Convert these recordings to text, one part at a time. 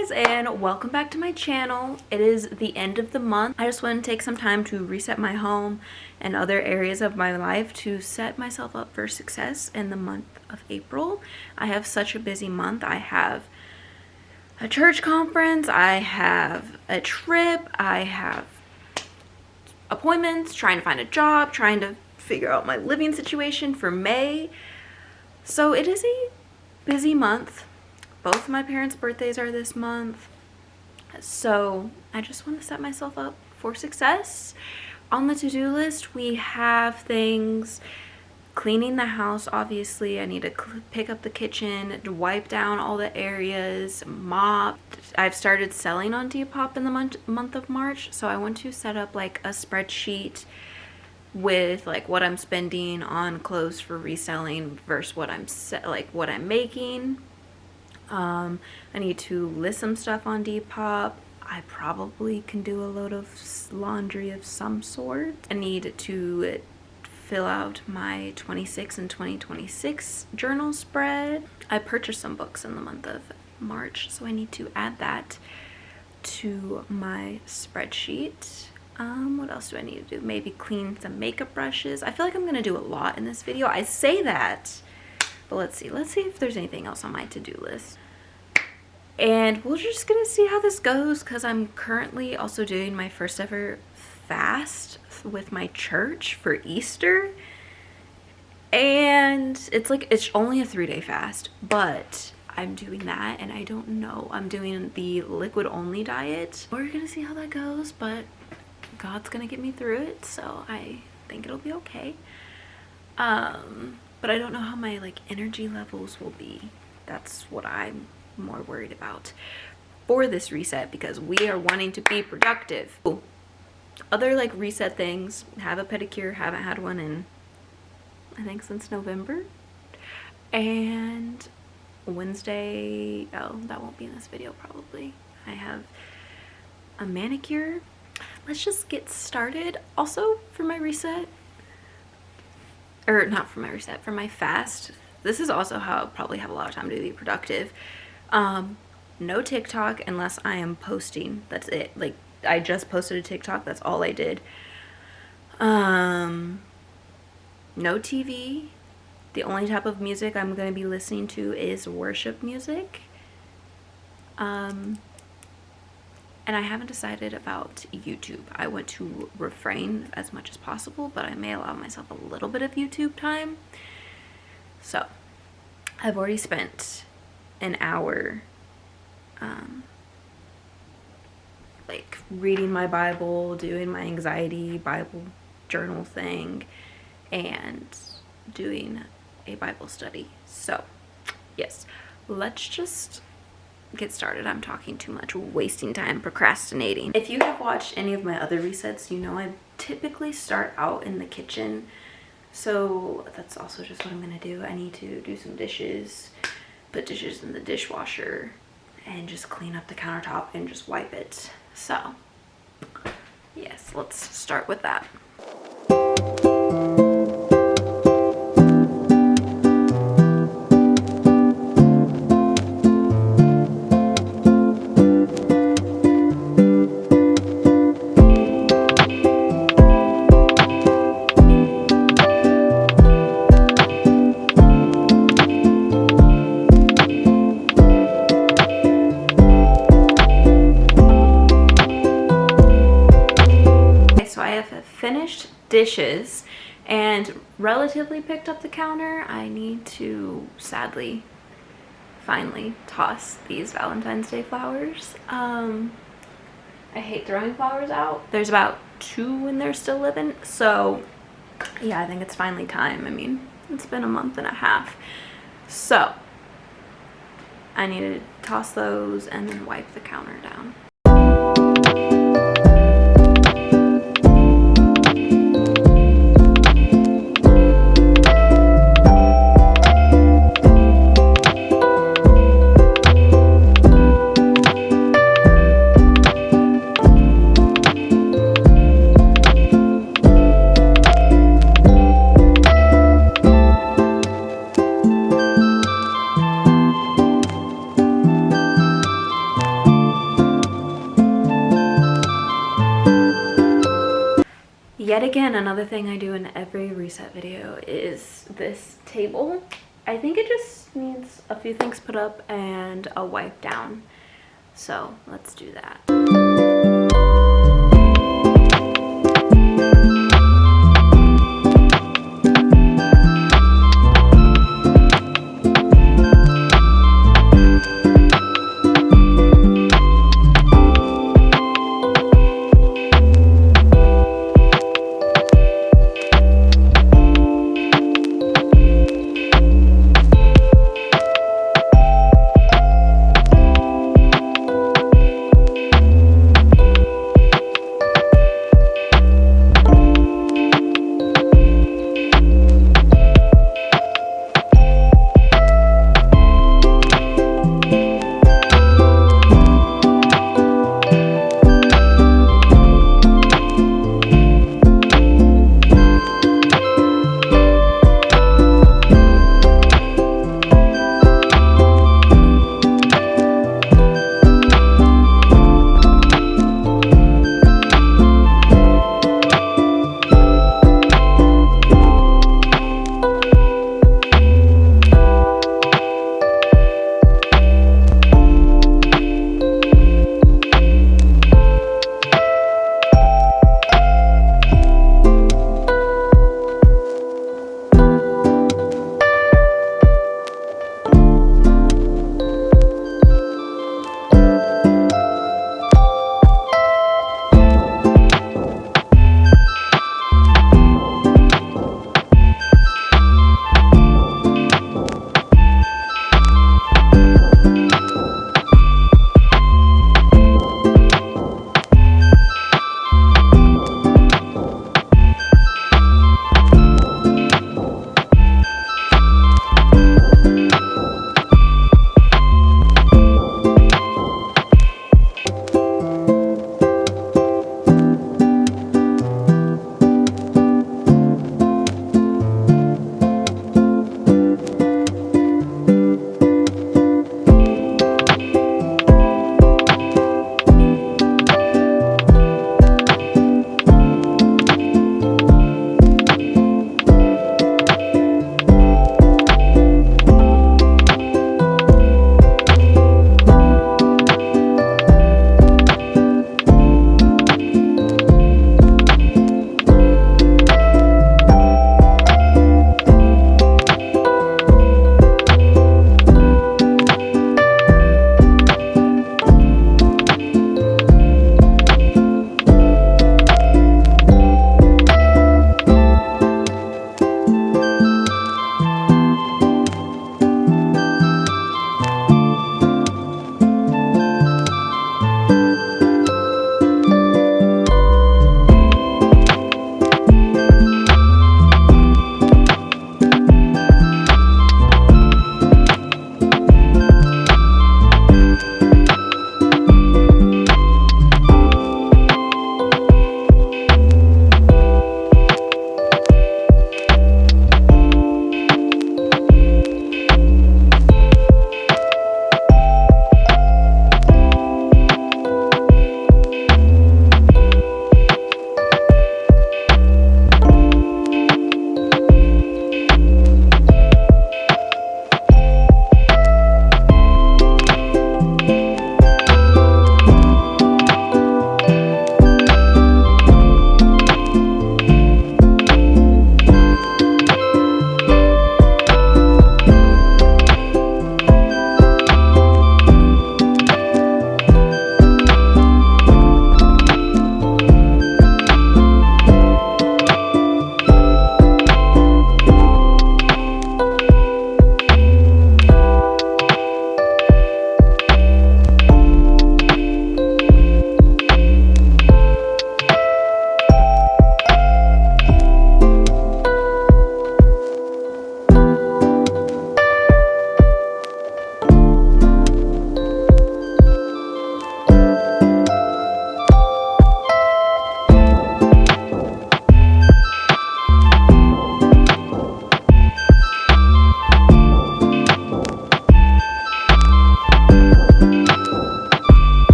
guys, and welcome back to my channel. It is the end of the month. I just want to take some time to reset my home and other areas of my life to set myself up for success in the month of April. I have such a busy month. I have a church conference, I have a trip, I have appointments, trying to find a job, trying to figure out my living situation for May. So it is a busy month. Both of my parents' birthdays are this month. So I just want to set myself up for success. On the to-do list, we have things cleaning the house. Obviously, I need to pick up the kitchen, to wipe down all the areas, mop. I've started selling on Depop in the month of March, so I want to set up like a spreadsheet with like what I'm spending on clothes for reselling versus what I'm making. I need to list some stuff on Depop. I probably can do a load of laundry of some sort. I need to fill out my 26 and 2026 journal spread. I purchased some books in the month of March, so I need to add that to my spreadsheet. What else do I need to do? Maybe clean some makeup brushes. I feel like I'm gonna do a lot in this video. I say that, but let's see if there's anything else on my to-do list. And we're just gonna see how this goes, because I'm currently also doing my first ever fast with my church for Easter. And it's only a 3-day fast, but I'm doing that, and I don't know. I'm doing the liquid only diet. We're gonna see how that goes, but God's gonna get me through it, so I think it'll be okay. But I don't know how my energy levels will be. That's what I'm more worried about for this reset, because we are wanting to be productive. Ooh. Other reset things: have a pedicure, haven't had one in I think since November. And Wednesday, oh, that won't be in this video probably, I have a manicure. Let's just get started. Also, for my reset, or not for my reset, for my fast, this is also how I'll probably have a lot of time to be productive. No TikTok unless I am posting. That's it. I just posted a TikTok, that's all I did. No TV. The only type of music I'm going to be listening to is worship music. And I haven't decided about YouTube. I want to refrain as much as possible, but I may allow myself a little bit of YouTube time. So I've already spent an hour reading my Bible, doing my anxiety Bible journal thing, and doing a Bible study. So yes, let's just get started. I'm talking too much, wasting time, procrastinating. If you have watched any of my other resets, you know I typically start out in the kitchen. So that's also just what I'm gonna do. I need to do some dishes, put dishes in the dishwasher, and just clean up the countertop and just wipe it. So yes, let's start with that. Finished dishes and relatively picked up the counter. I need to sadly finally toss these Valentine's Day flowers. I hate throwing flowers out. There's about 2 in there still living, so yeah, I think it's finally time. I mean, it's been a month and a half, so I need to toss those and then wipe the counter down. yet again, another thing I do in every reset video is this table. I think it just needs a few things put up and a wipe down. So let's do that.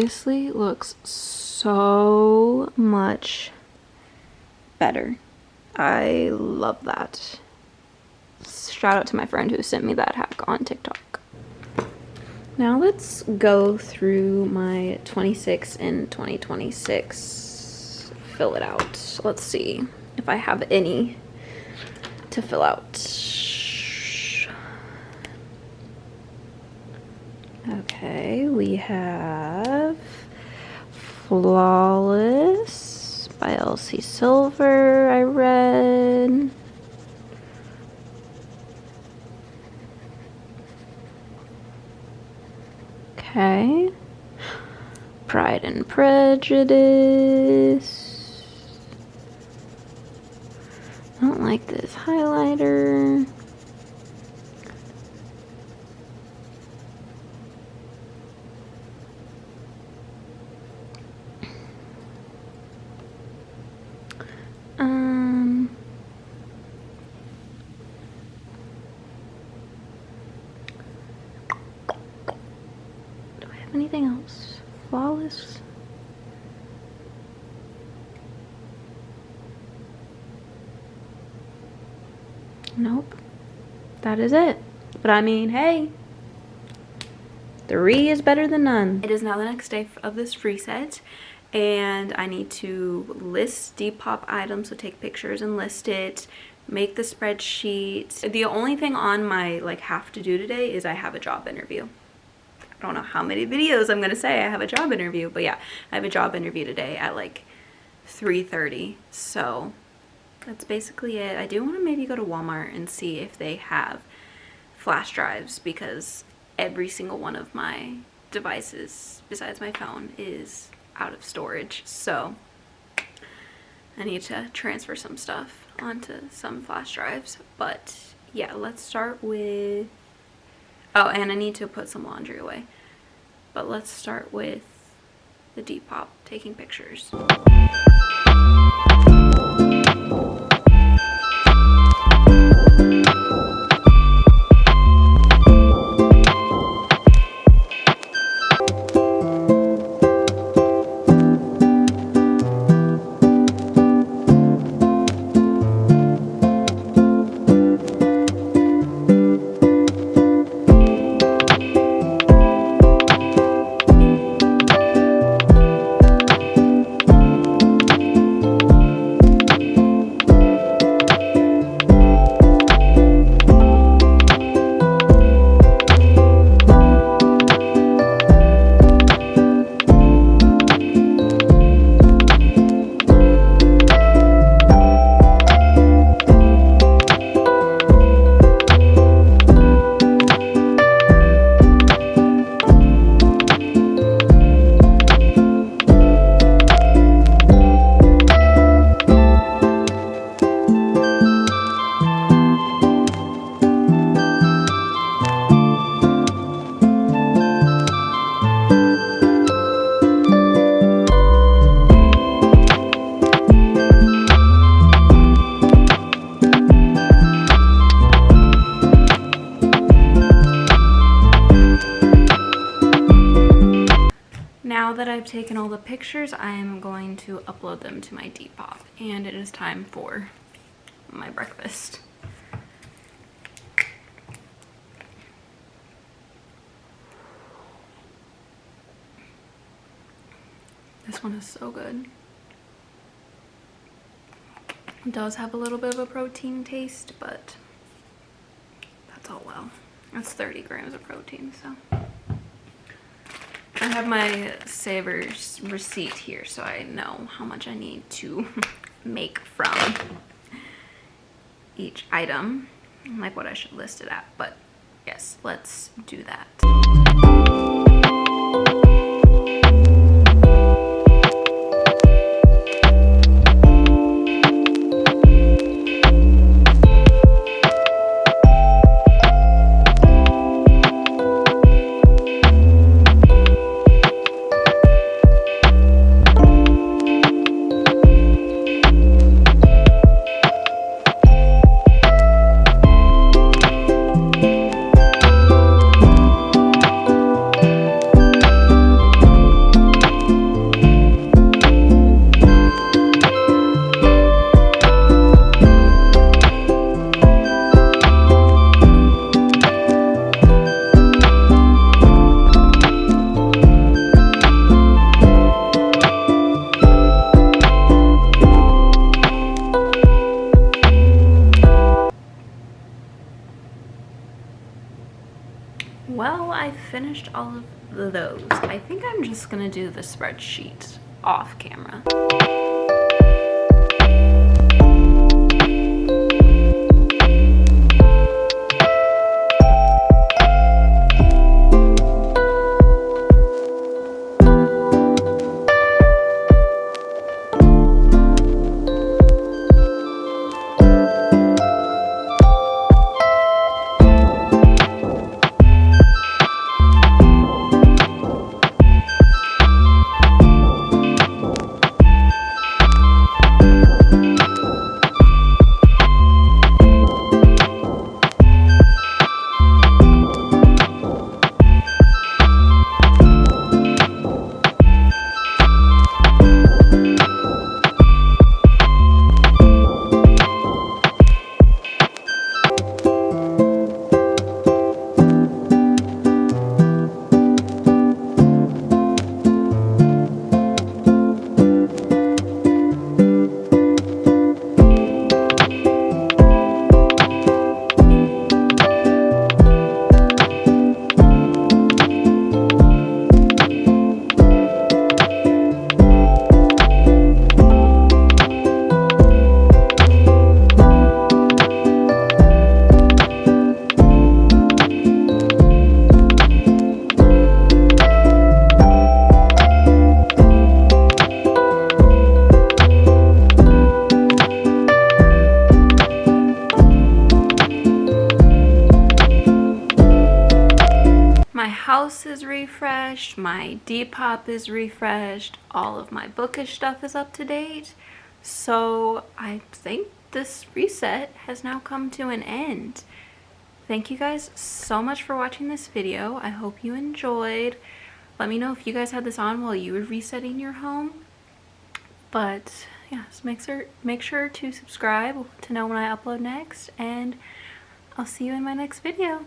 seriously looks so much better. I love that. Shout out to my friend who sent me that hack on TikTok. Now let's go through my 26 and 2026. Fill it out. Let's see if I have any to fill out. Okay, we have Flawless by LC Silver, I read. Okay. Pride and Prejudice. I don't like this highlighter. Do I have anything else? Flawless. Nope. That is it. But I mean, hey, 3 is better than none. It is now the next day of this reset, and I need to list Depop items, so take pictures and list it, make the spreadsheet. The only thing on my have to do today is I have a job interview. I don't know how many videos I'm gonna say I have a job interview, but yeah, I have a job interview today at 3:30, so that's basically it. I do want to maybe go to Walmart and see if they have flash drives, because every single one of my devices besides my phone is out of storage, so I need to transfer some stuff onto some flash drives. But yeah, let's start with, oh, and I need to put some laundry away, but let's start with the Depop taking pictures. Now that I've taken all the pictures, I am going to upload them to my Depop, and it is time for my breakfast. This one is so good. It does have a little bit of a protein taste, but that's all well. That's 30 grams of protein, so. I have my Savers receipt here, so I know how much I need to make from each item, like what I should list it at. But yes, let's do that. well, I finished all of those. I think I'm just gonna do the spreadsheet off camera. My house is refreshed, my Depop is refreshed, all of my bookish stuff is up to date. So I think this reset has now come to an end. Thank you guys so much for watching this video. I hope you enjoyed. Let me know if you guys had this on while you were resetting your home. But yeah, just make sure to subscribe to know when I upload next, and I'll see you in my next video.